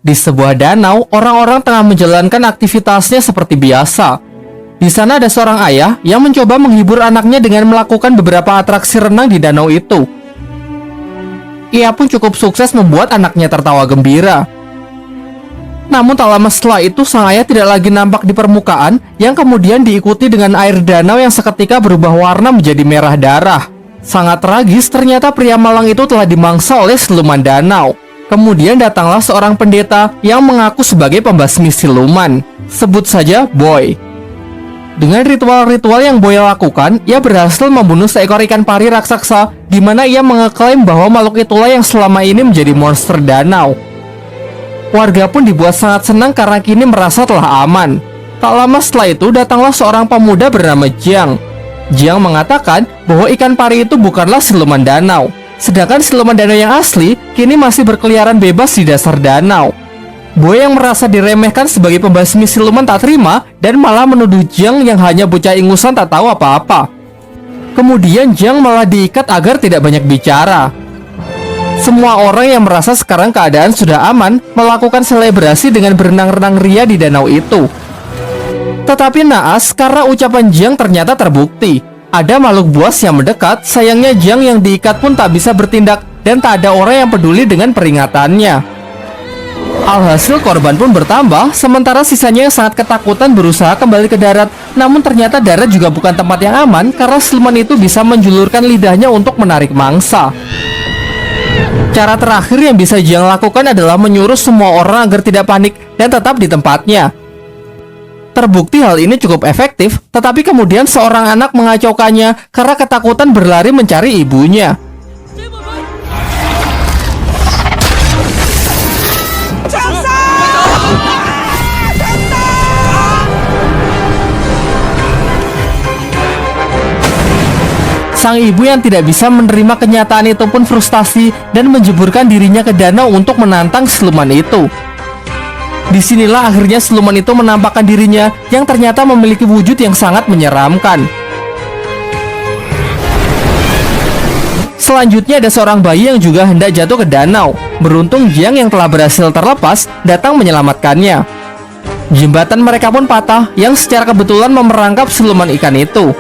Di sebuah danau, orang-orang tengah menjalankan aktivitasnya seperti biasa. Di sana ada seorang ayah yang mencoba menghibur anaknya dengan melakukan beberapa atraksi renang di danau itu. Ia pun cukup sukses membuat anaknya tertawa gembira. Namun tak lama setelah itu, sang ayah tidak lagi nampak di permukaan, yang kemudian diikuti dengan air danau yang seketika berubah warna menjadi merah darah. Sangat tragis, ternyata pria malang itu telah dimangsa oleh siluman danau. Kemudian datanglah seorang pendeta yang mengaku sebagai pembasmi siluman. Sebut saja Boy. Dengan ritual-ritual yang Boy lakukan, ia berhasil membunuh seekor ikan pari raksasa, di mana ia mengeklaim bahwa makhluk itulah yang selama ini menjadi monster danau. Warga pun dibuat sangat senang karena kini merasa telah aman. Tak lama setelah itu, datanglah seorang pemuda bernama Jiang. Jiang mengatakan bahwa ikan pari itu bukanlah siluman danau. Sedangkan siluman danau yang asli kini masih berkeliaran bebas di dasar danau. Boy yang merasa diremehkan sebagai pembasmi siluman tak terima dan malah menuduh Jiang yang hanya bocah ingusan tak tahu apa-apa. Kemudian Jiang malah diikat agar tidak banyak bicara. Semua orang yang merasa sekarang keadaan sudah aman melakukan selebrasi dengan berenang-renang ria di danau itu. Tetapi naas karena ucapan Jiang ternyata terbukti. Ada makhluk buas yang mendekat, sayangnya Jiang yang diikat pun tak bisa bertindak dan tak ada orang yang peduli dengan peringatannya. Alhasil korban pun bertambah, sementara sisanya yang sangat ketakutan berusaha kembali ke darat. Namun ternyata darat juga bukan tempat yang aman karena siluman itu bisa menjulurkan lidahnya untuk menarik mangsa. Cara terakhir yang bisa Jiang lakukan adalah menyuruh semua orang agar tidak panik dan tetap di tempatnya. Terbukti hal ini cukup efektif, tetapi kemudian seorang anak mengacaukannya karena ketakutan berlari mencari ibunya. Sang ibu yang tidak bisa menerima kenyataan itu pun frustasi dan menjeburkan dirinya ke danau untuk menantang siluman itu. Disinilah akhirnya siluman itu menampakkan dirinya yang ternyata memiliki wujud yang sangat menyeramkan. Selanjutnya ada seorang bayi yang juga hendak jatuh ke danau. Beruntung Jiang yang telah berhasil terlepas datang menyelamatkannya. Jembatan mereka pun patah yang secara kebetulan memerangkap siluman ikan itu.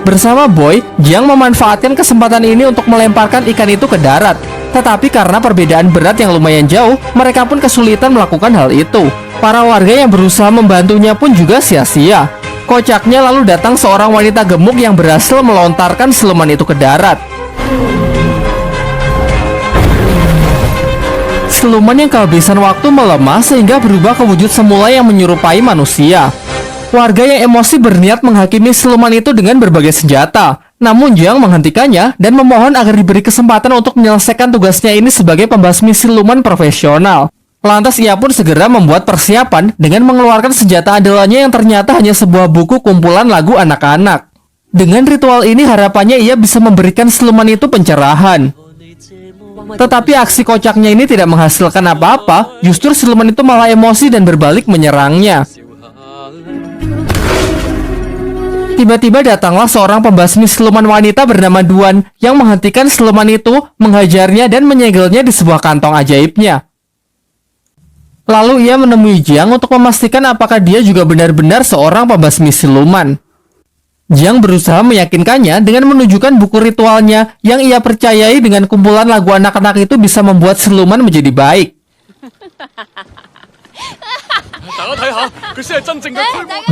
Bersama Boy, Jiang memanfaatkan kesempatan ini untuk melemparkan ikan itu ke darat. Tetapi karena perbedaan berat yang lumayan jauh, mereka pun kesulitan melakukan hal itu. Para warga yang berusaha membantunya pun juga sia-sia. Kocaknya lalu datang seorang wanita gemuk yang berhasil melontarkan siluman itu ke darat. Siluman yang kehabisan waktu melemah sehingga berubah ke wujud semula yang menyerupai manusia. Warga yang emosi berniat menghakimi siluman itu dengan berbagai senjata. Namun Jiang menghentikannya dan memohon agar diberi kesempatan untuk menyelesaikan tugasnya ini sebagai pembasmi siluman profesional. Lantas ia pun segera membuat persiapan dengan mengeluarkan senjata andalannya yang ternyata hanya sebuah buku kumpulan lagu anak-anak. Dengan ritual ini harapannya ia bisa memberikan siluman itu pencerahan. Tetapi aksi kocaknya ini tidak menghasilkan apa-apa, justru siluman itu malah emosi dan berbalik menyerangnya. Tiba-tiba datanglah seorang pembasmi siluman wanita bernama Duan yang menghentikan siluman itu, menghajarnya dan menyegelnya di sebuah kantong ajaibnya. Lalu ia menemui Jiang untuk memastikan apakah dia juga benar-benar seorang pembasmi siluman. Jiang berusaha meyakinkannya dengan menunjukkan buku ritualnya yang ia percayai dengan kumpulan lagu anak-anak itu bisa membuat siluman menjadi baik.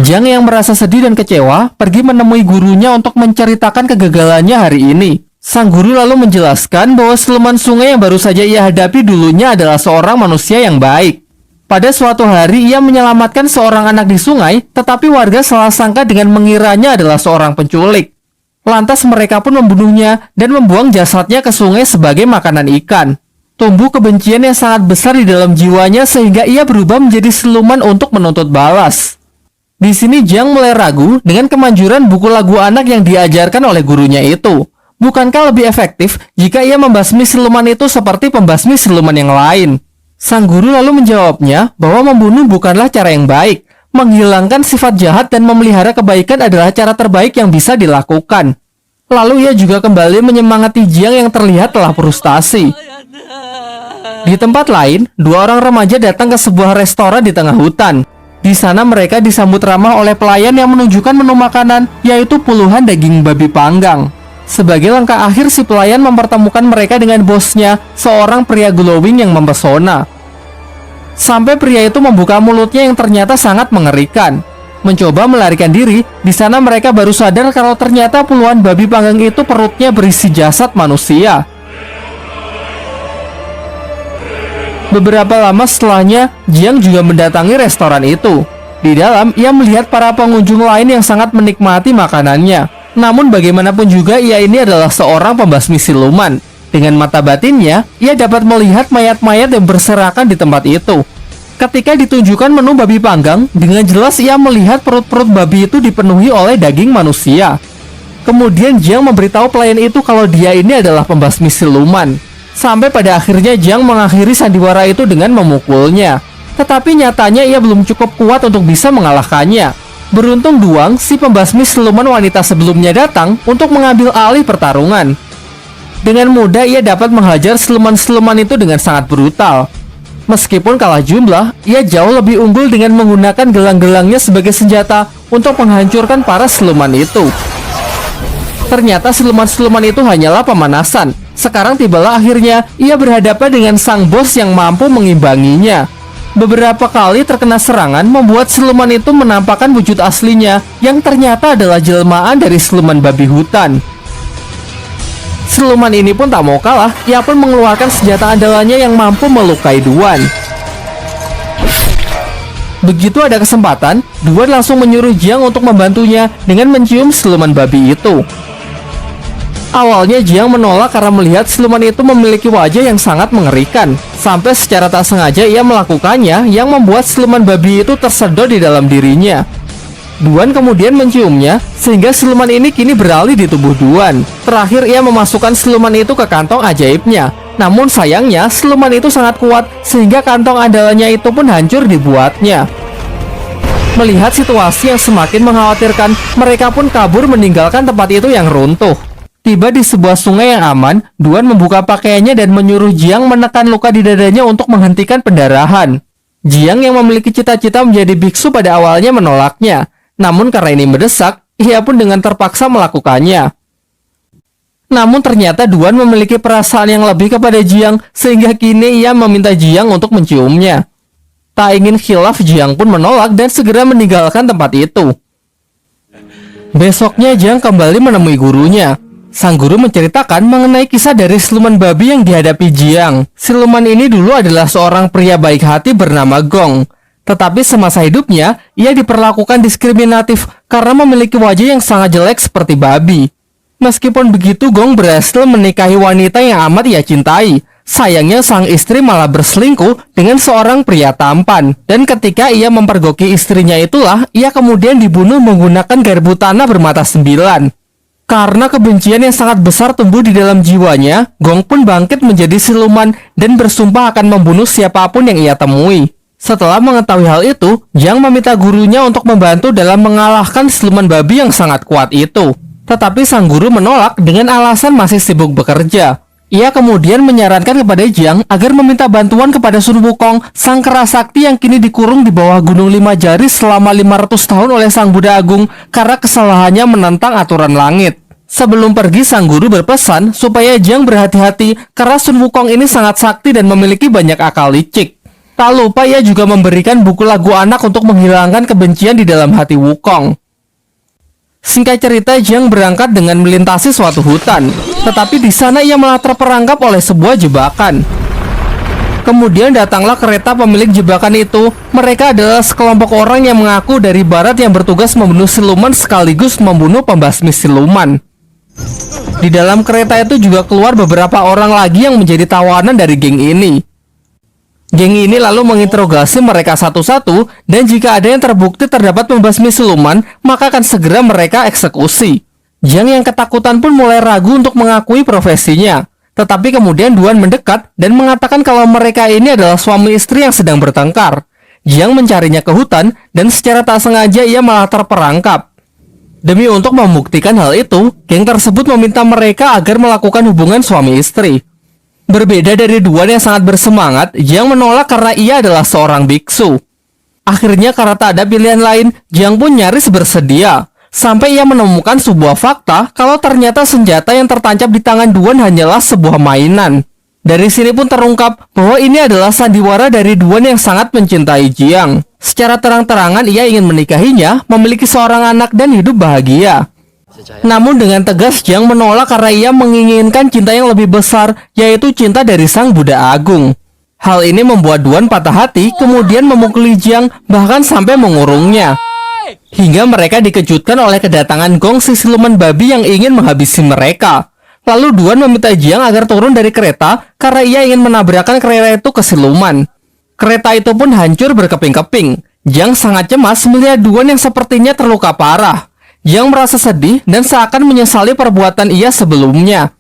Jiang yang merasa sedih dan kecewa pergi menemui gurunya untuk menceritakan kegagalannya hari ini. Sang guru lalu menjelaskan bahwa siluman sungai yang baru saja ia hadapi dulunya adalah seorang manusia yang baik. Pada suatu hari ia menyelamatkan seorang anak di sungai, tetapi warga salah sangka dengan mengiranya adalah seorang penculik. Lantas mereka pun membunuhnya dan membuang jasadnya ke sungai sebagai makanan ikan. Tumbuh kebencian yang sangat besar di dalam jiwanya sehingga ia berubah menjadi siluman untuk menuntut balas. Di sini Jiang mulai ragu dengan kemanjuran buku lagu anak yang diajarkan oleh gurunya itu. Bukankah lebih efektif jika ia membasmi siluman itu seperti pembasmi siluman yang lain? Sang guru lalu menjawabnya bahwa membunuh bukanlah cara yang baik. Menghilangkan sifat jahat dan memelihara kebaikan adalah cara terbaik yang bisa dilakukan. Lalu ia juga kembali menyemangati Jiang yang terlihat telah frustasi. Di tempat lain, dua orang remaja datang ke sebuah restoran di tengah hutan. Di sana mereka disambut ramah oleh pelayan yang menunjukkan menu makanan, yaitu puluhan daging babi panggang. Sebagai langkah akhir, si pelayan mempertemukan mereka dengan bosnya, seorang pria glowing yang mempesona. Sampai pria itu membuka mulutnya yang ternyata sangat mengerikan. Mencoba melarikan diri, di sana mereka baru sadar kalau ternyata puluhan babi panggang itu perutnya berisi jasad manusia. Beberapa lama setelahnya, Jiang juga mendatangi restoran itu. Di dalam, ia melihat para pengunjung lain yang sangat menikmati makanannya. Namun bagaimanapun juga, ia ini adalah seorang pembasmi siluman. Dengan mata batinnya, ia dapat melihat mayat-mayat yang berserakan di tempat itu. Ketika ditunjukkan menu babi panggang, dengan jelas ia melihat perut-perut babi itu dipenuhi oleh daging manusia. Kemudian Jiang memberitahu pelayan itu kalau dia ini adalah pembasmi siluman. Sampai pada akhirnya Jiang mengakhiri sandiwara itu dengan memukulnya. Tetapi nyatanya ia belum cukup kuat untuk bisa mengalahkannya. Beruntung Duang, si pembasmi siluman wanita sebelumnya datang untuk mengambil alih pertarungan. Dengan mudah ia dapat menghajar siluman-siluman itu dengan sangat brutal. Meskipun kalah jumlah, ia jauh lebih unggul dengan menggunakan gelang-gelangnya sebagai senjata untuk menghancurkan para siluman itu. Ternyata siluman-siluman itu hanyalah pemanasan. Sekarang tibalah akhirnya ia berhadapan dengan sang bos yang mampu mengimbanginya. Beberapa kali terkena serangan membuat siluman itu menampakkan wujud aslinya yang ternyata adalah jelmaan dari siluman babi hutan. Siluman ini pun tak mau kalah, ia pun mengeluarkan senjata andalannya yang mampu melukai Duan. Begitu ada kesempatan, Duan langsung menyuruh Jiang untuk membantunya dengan mencium siluman babi itu. Awalnya Jiang menolak karena melihat siluman itu memiliki wajah yang sangat mengerikan. Sampai secara tak sengaja ia melakukannya yang membuat siluman babi itu tersedot di dalam dirinya. Duan kemudian menciumnya, sehingga siluman ini kini beralih di tubuh Duan. Terakhir ia memasukkan siluman itu ke kantong ajaibnya. Namun sayangnya siluman itu sangat kuat, sehingga kantong andalannya itu pun hancur dibuatnya. Melihat situasi yang semakin mengkhawatirkan, mereka pun kabur meninggalkan tempat itu yang runtuh. Tiba di sebuah sungai yang aman, Duan membuka pakaiannya dan menyuruh Jiang menekan luka di dadanya untuk menghentikan pendarahan. Jiang yang memiliki cita-cita menjadi biksu pada awalnya menolaknya. Namun karena ini mendesak, ia pun dengan terpaksa melakukannya. Namun ternyata Duan memiliki perasaan yang lebih kepada Jiang, sehingga kini ia meminta Jiang untuk menciumnya. Tak ingin khilaf, Jiang pun menolak dan segera meninggalkan tempat itu. Besoknya Jiang kembali menemui gurunya. Sang guru menceritakan mengenai kisah dari siluman babi yang dihadapi Jiang. Siluman ini dulu adalah seorang pria baik hati bernama Gong. Tetapi semasa hidupnya, ia diperlakukan diskriminatif karena memiliki wajah yang sangat jelek seperti babi. Meskipun begitu, Gong berhasil menikahi wanita yang amat ia cintai. Sayangnya sang istri malah berselingkuh dengan seorang pria tampan. Dan ketika ia mempergoki istrinya itulah, ia kemudian dibunuh menggunakan garpu tanah bermata 9. Karena kebencian yang sangat besar tumbuh di dalam jiwanya, Gong pun bangkit menjadi siluman dan bersumpah akan membunuh siapapun yang ia temui. Setelah mengetahui hal itu, Jiang meminta gurunya untuk membantu dalam mengalahkan siluman babi yang sangat kuat itu. Tetapi sang guru menolak dengan alasan masih sibuk bekerja. Ia kemudian menyarankan kepada Jiang agar meminta bantuan kepada Sun Wukong, sang kera sakti yang kini dikurung di bawah Gunung 5 Jari selama 500 tahun oleh sang Buddha Agung karena kesalahannya menentang aturan langit. Sebelum pergi, sang guru berpesan supaya Jiang berhati-hati karena Sun Wukong ini sangat sakti dan memiliki banyak akal licik. Tak lupa ia juga memberikan buku lagu anak untuk menghilangkan kebencian di dalam hati Wukong. Singkat cerita, Jiang berangkat dengan melintasi suatu hutan. Tetapi di sana ia malah terperangkap oleh sebuah jebakan. Kemudian datanglah kereta pemilik jebakan itu. Mereka adalah sekelompok orang yang mengaku dari barat yang bertugas membunuh siluman sekaligus membunuh pembasmi siluman. Di dalam kereta itu juga keluar beberapa orang lagi yang menjadi tawanan dari geng ini. Geng ini lalu menginterogasi mereka satu-satu, dan jika ada yang terbukti terdapat pembasmi siluman, maka akan segera mereka eksekusi. Jiang yang ketakutan pun mulai ragu untuk mengakui profesinya. Tetapi kemudian Duan mendekat dan mengatakan kalau mereka ini adalah suami istri yang sedang bertengkar. Jiang mencarinya ke hutan, dan secara tak sengaja ia malah terperangkap. Demi untuk membuktikan hal itu, geng tersebut meminta mereka agar melakukan hubungan suami istri. Berbeda dari Duan yang sangat bersemangat, Jiang menolak karena ia adalah seorang biksu. Akhirnya karena tak ada pilihan lain, Jiang pun nyaris bersedia. Sampai ia menemukan sebuah fakta kalau ternyata senjata yang tertancap di tangan Duan hanyalah sebuah mainan. Dari sini pun terungkap bahwa ini adalah sandiwara dari Duan yang sangat mencintai Jiang. Secara terang-terangan ia ingin menikahinya, memiliki seorang anak dan hidup bahagia. Namun dengan tegas Jiang menolak karena ia menginginkan cinta yang lebih besar, yaitu cinta dari Sang Buddha Agung. Hal ini membuat Duan patah hati, kemudian memukuli Jiang, bahkan sampai mengurungnya. Hingga mereka dikejutkan oleh kedatangan Gong, si siluman babi yang ingin menghabisi mereka. Lalu Duan meminta Jiang agar turun dari kereta karena ia ingin menabrakkan kereta itu ke siluman. Kereta itu pun hancur berkeping-keping. Jiang sangat cemas melihat Duan yang sepertinya terluka parah. Jiang merasa sedih dan seakan menyesali perbuatan ia sebelumnya.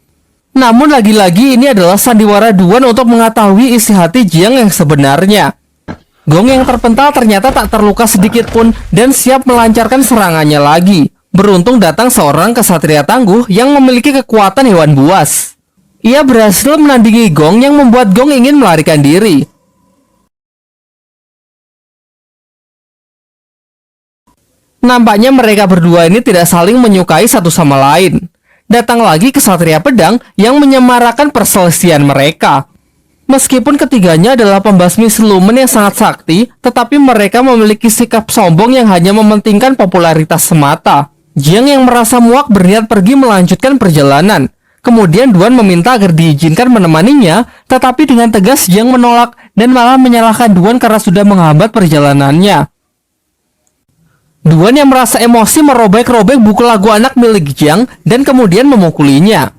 Namun lagi-lagi ini adalah sandiwara Duan untuk mengetahui isi hati Jiang yang sebenarnya. Gong yang terpental ternyata tak terluka sedikit pun dan siap melancarkan serangannya lagi. Beruntung datang seorang kesatria tangguh yang memiliki kekuatan hewan buas. Ia berhasil menandingi Gong yang membuat Gong ingin melarikan diri. Nampaknya mereka berdua ini tidak saling menyukai satu sama lain. Datang lagi kesatria pedang yang menyemarakan perselisihan mereka. Meskipun ketiganya adalah pembasmi siluman yang sangat sakti, tetapi mereka memiliki sikap sombong yang hanya mementingkan popularitas semata. Jiang yang merasa muak berniat pergi melanjutkan perjalanan. Kemudian Duan meminta agar diizinkan menemaninya, tetapi dengan tegas Jiang menolak dan malah menyalahkan Duan karena sudah menghambat perjalanannya. Duan yang merasa emosi merobek-robek buku lagu anak milik Jiang dan kemudian memukulinya.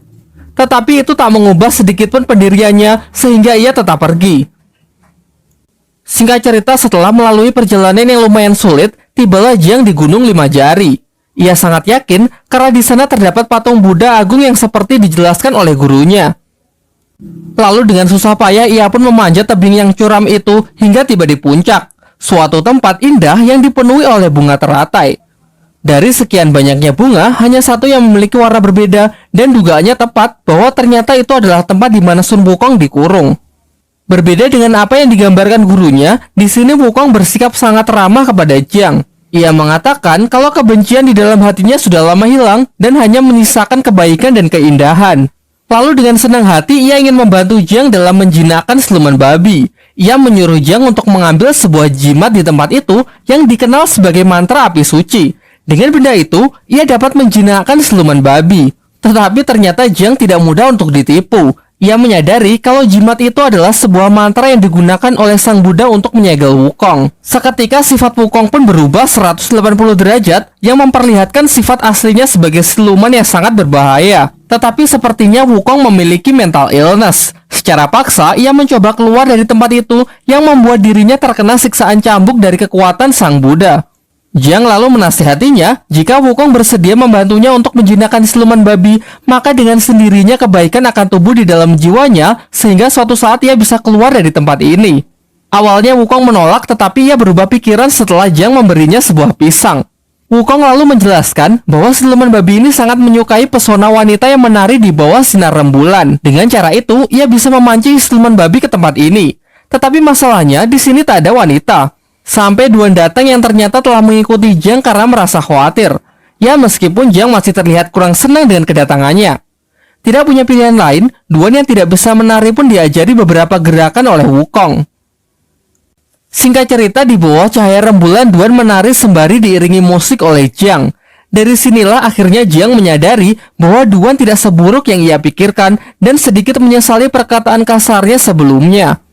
Tetapi itu tak mengubah sedikitpun pendiriannya sehingga ia tetap pergi. Singkat cerita, setelah melalui perjalanan yang lumayan sulit, tibalah Jiang di Gunung Lima Jari. Ia sangat yakin karena di sana terdapat patung Buddha Agung yang seperti dijelaskan oleh gurunya. Lalu dengan susah payah ia pun memanjat tebing yang curam itu hingga tiba di puncak, suatu tempat indah yang dipenuhi oleh bunga teratai. Dari sekian banyaknya bunga, hanya satu yang memiliki warna berbeda dan dugaannya tepat bahwa ternyata itu adalah tempat di mana Sun Wukong dikurung. Berbeda dengan apa yang digambarkan gurunya, di sini Wukong bersikap sangat ramah kepada Jiang. Ia mengatakan kalau kebencian di dalam hatinya sudah lama hilang dan hanya menyisakan kebaikan dan keindahan. Lalu dengan senang hati ia ingin membantu Jiang dalam menjinakkan siluman babi. Ia menyuruh Jiang untuk mengambil sebuah jimat di tempat itu yang dikenal sebagai mantra api suci. Dengan benda itu, ia dapat menjinakkan siluman babi. Tetapi ternyata Jiang tidak mudah untuk ditipu. Ia menyadari kalau jimat itu adalah sebuah mantra yang digunakan oleh Sang Buddha untuk menyegel Wukong. Seketika sifat Wukong pun berubah 180 derajat yang memperlihatkan sifat aslinya sebagai siluman yang sangat berbahaya. Tetapi sepertinya Wukong memiliki mental illness. Secara paksa, ia mencoba keluar dari tempat itu yang membuat dirinya terkena siksaan cambuk dari kekuatan Sang Buddha. Jiang lalu menasihatinya, jika Wukong bersedia membantunya untuk menjinakkan siluman babi, maka dengan sendirinya kebaikan akan tumbuh di dalam jiwanya, sehingga suatu saat ia bisa keluar dari tempat ini. Awalnya Wukong menolak, tetapi ia berubah pikiran setelah Jiang memberinya sebuah pisang. Wukong lalu menjelaskan bahwa siluman babi ini sangat menyukai pesona wanita yang menari di bawah sinar rembulan. Dengan cara itu, ia bisa memancing siluman babi ke tempat ini. Tetapi masalahnya, di sini tak ada wanita. Sampai Duan datang yang ternyata telah mengikuti Jiang karena merasa khawatir. Ya, meskipun Jiang masih terlihat kurang senang dengan kedatangannya. Tidak punya pilihan lain, Duan yang tidak bisa menari pun diajari beberapa gerakan oleh Wukong. Singkat cerita, di bawah cahaya rembulan Duan menari sembari diiringi musik oleh Jiang. Dari sinilah akhirnya Jiang menyadari bahwa Duan tidak seburuk yang ia pikirkan dan sedikit menyesali perkataan kasarnya sebelumnya.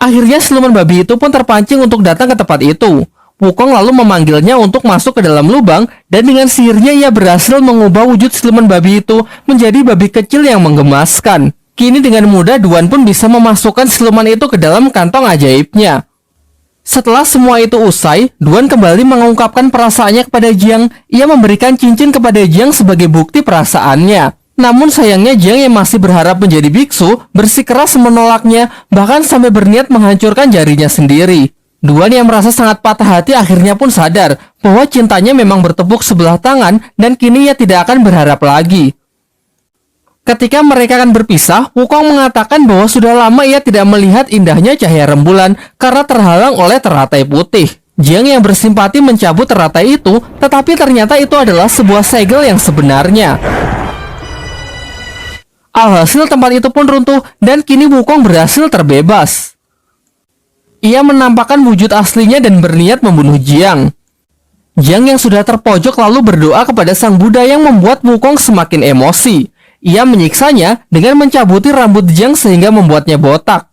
Akhirnya siluman babi itu pun terpancing untuk datang ke tempat itu. Wukong lalu memanggilnya untuk masuk ke dalam lubang dan dengan sihirnya ia berhasil mengubah wujud siluman babi itu menjadi babi kecil yang menggemaskan. Kini dengan mudah Duan pun bisa memasukkan siluman itu ke dalam kantong ajaibnya. Setelah semua itu usai, Duan kembali mengungkapkan perasaannya kepada Jiang. Ia memberikan cincin kepada Jiang sebagai bukti perasaannya. Namun sayangnya Jiang yang masih berharap menjadi biksu bersikeras menolaknya, bahkan sampai berniat menghancurkan jarinya sendiri. Duan yang merasa sangat patah hati akhirnya pun sadar bahwa cintanya memang bertepuk sebelah tangan dan kini ia tidak akan berharap lagi. Ketika mereka akan berpisah, Wukong mengatakan bahwa sudah lama ia tidak melihat indahnya cahaya rembulan karena terhalang oleh teratai putih. Jiang yang bersimpati mencabut teratai itu, tetapi ternyata itu adalah sebuah segel yang sebenarnya. Alhasil tempat itu pun runtuh dan kini Wukong berhasil terbebas. Ia menampakkan wujud aslinya dan berniat membunuh Jiang. Jiang yang sudah terpojok lalu berdoa kepada Sang Buddha yang membuat Wukong semakin emosi. Ia menyiksanya dengan mencabuti rambut Jiang sehingga membuatnya botak.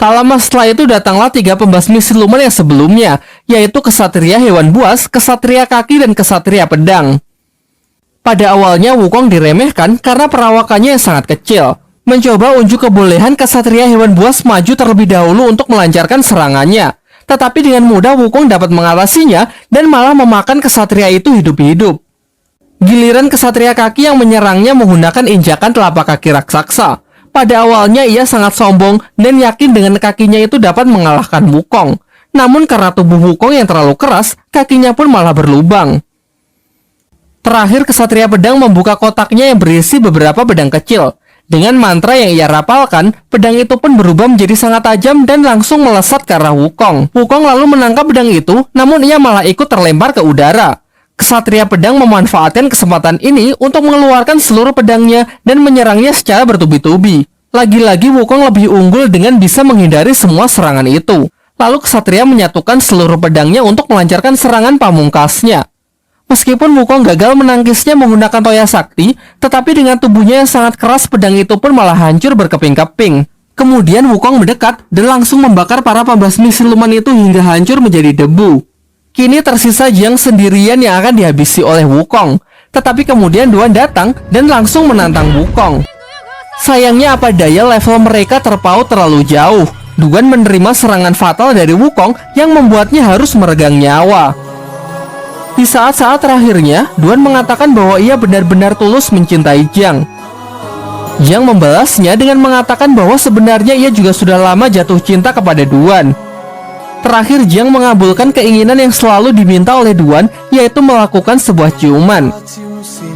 Tak lama setelah itu datanglah 3 pembasmi siluman yang sebelumnya, yaitu Kesatria Hewan Buas, Kesatria Kaki, dan Kesatria Pedang. Pada awalnya Wukong diremehkan karena perawakannya yang sangat kecil. Mencoba unjuk kebolehan Kesatria Hewan Buas maju terlebih dahulu untuk melancarkan serangannya. Tetapi dengan mudah Wukong dapat mengatasinya dan malah memakan Kesatria itu hidup-hidup. Giliran Kesatria Kaki yang menyerangnya menggunakan injakan telapak kaki raksasa. Pada awalnya ia sangat sombong dan yakin dengan kakinya itu dapat mengalahkan Wukong. Namun karena tubuh Wukong yang terlalu keras, kakinya pun malah berlubang. Terakhir Kesatria Pedang membuka kotaknya yang berisi beberapa pedang kecil. Dengan mantra yang ia rapalkan, pedang itu pun berubah menjadi sangat tajam dan langsung melesat ke arah Wukong. Wukong lalu menangkap pedang itu, namun ia malah ikut terlempar ke udara. Kesatria Pedang memanfaatkan kesempatan ini untuk mengeluarkan seluruh pedangnya dan menyerangnya secara bertubi-tubi. Lagi-lagi Wukong lebih unggul dengan bisa menghindari semua serangan itu. Lalu Kesatria menyatukan seluruh pedangnya untuk melancarkan serangan pamungkasnya. Meskipun Wukong gagal menangkisnya menggunakan toya sakti, tetapi dengan tubuhnya yang sangat keras pedang itu pun malah hancur berkeping-keping. Kemudian Wukong mendekat dan langsung membakar para pembasmi siluman itu hingga hancur menjadi debu. Kini tersisa Jiang sendirian yang akan dihabisi oleh Wukong. Tetapi kemudian Duan datang dan langsung menantang Wukong. Sayangnya apa daya level mereka terpaut terlalu jauh. Duan menerima serangan fatal dari Wukong yang membuatnya harus meregang nyawa. Di saat-saat terakhirnya, Duan mengatakan bahwa ia benar-benar tulus mencintai Jiang. Jiang membalasnya dengan mengatakan bahwa sebenarnya ia juga sudah lama jatuh cinta kepada Duan. Terakhir Jiang mengabulkan keinginan yang selalu diminta oleh Duan, yaitu melakukan sebuah ciuman.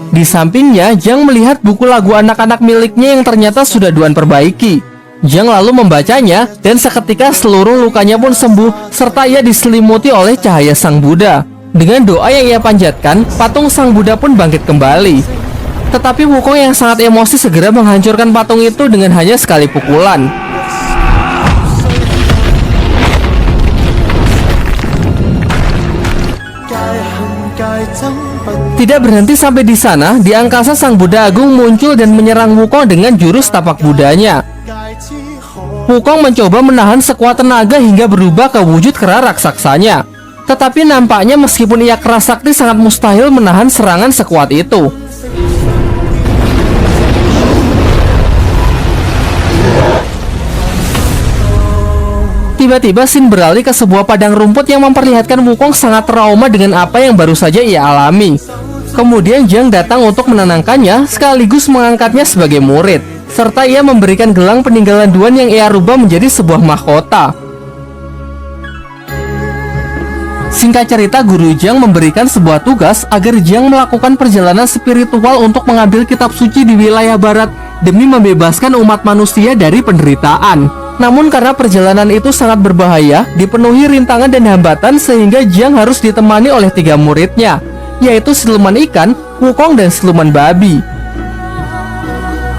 Di sampingnya, Jiang melihat buku lagu anak-anak miliknya yang ternyata sudah Duan perbaiki. Jiang lalu membacanya, dan seketika seluruh lukanya pun sembuh, serta ia diselimuti oleh cahaya Sang Buddha. Dengan doa yang ia panjatkan, patung Sang Buddha pun bangkit kembali. Tetapi Wukong yang sangat emosi segera menghancurkan patung itu dengan hanya sekali pukulan. Tidak berhenti sampai di sana, di angkasa Sang Buddha Agung muncul dan menyerang Wukong dengan jurus tapak Budanya. Wukong mencoba menahan sekuat tenaga hingga berubah ke wujud kera raksasanya. Tetapi nampaknya meskipun ia keras sakti sangat mustahil menahan serangan sekuat itu. Tiba-tiba scene beralih ke sebuah padang rumput yang memperlihatkan Wukong sangat trauma dengan apa yang baru saja ia alami. Kemudian Jiang datang untuk menenangkannya sekaligus mengangkatnya sebagai murid. Serta ia memberikan gelang peninggalan Duan yang ia rubah menjadi sebuah mahkota. Singkat cerita, Guru Jiang memberikan sebuah tugas agar Jiang melakukan perjalanan spiritual untuk mengambil kitab suci di wilayah barat demi membebaskan umat manusia dari penderitaan. Namun karena perjalanan itu sangat berbahaya, dipenuhi rintangan dan hambatan sehingga Jiang harus ditemani oleh 3 muridnya, yaitu siluman ikan, Wukong, dan siluman babi.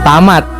Tamat.